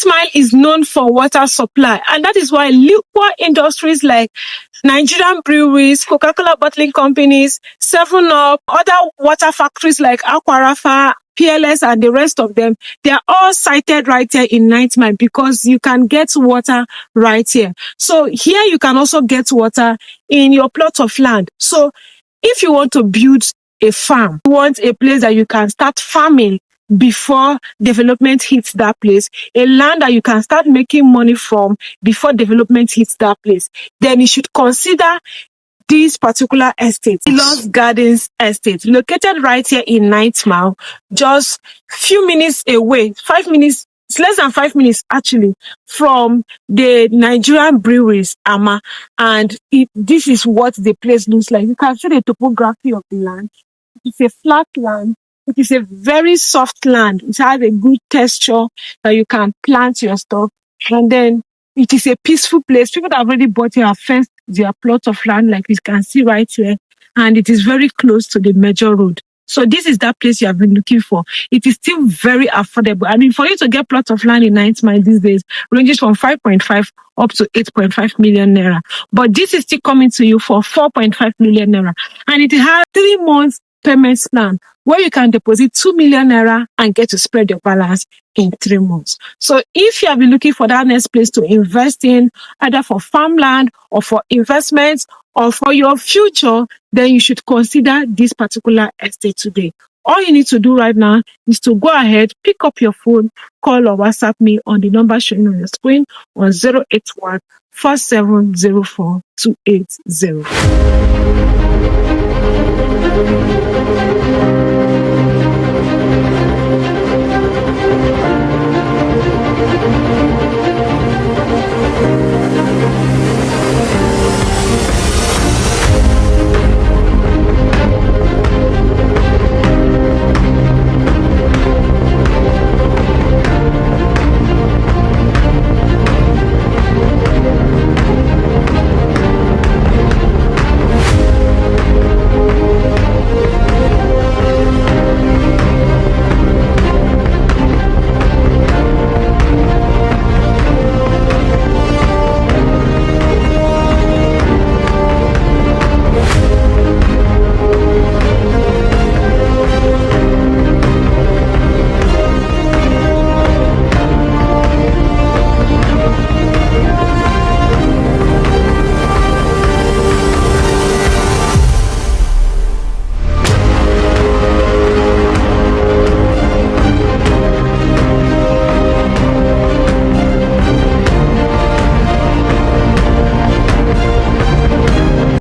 Mile is known for water supply, and that is why liquor industries like Nigerian breweries, Coca-Cola bottling companies, 7-Up, other water factories like Aquarafa, PLS, and the rest of them, they are all sited right here in 9th Mile because you can get water right here. So here you can also get water in your plot of land. So if you want to build a farm, you want a place that you can start farming before development hits that place, a land that you can start making money from before development hits that place, then you should consider this particular estate, Los Gardens Estate, located right here in 9th Mile, just few minutes away, 5 minutes, it's less than 5 minutes actually, from the Nigerian breweries, Ama. And this is what the place looks like. You can see the topography of the land. It's a flat land. It is a very soft land. It has a good texture that you can plant your stuff. And then it is a peaceful place. People that have already bought here have fenced their plot of land, like you can see right here. And it is very close to the major road. So this is that place you have been looking for. It is still very affordable. I mean, for you to get plot of land in 9th Mile these days ranges from 5.5 up to 8.5 million naira. But this is still coming to you for 4.5 million naira. And it has 3 months payment plan where you can deposit 2 million naira and get to spread your balance in 3 months. So if you have been looking for that next place to invest in, either for farmland or for investments or for your future, then you should consider this particular estate today. All you need to do right now is to go ahead, pick up your phone, call or WhatsApp me on the number showing on your screen on 081 4704 280.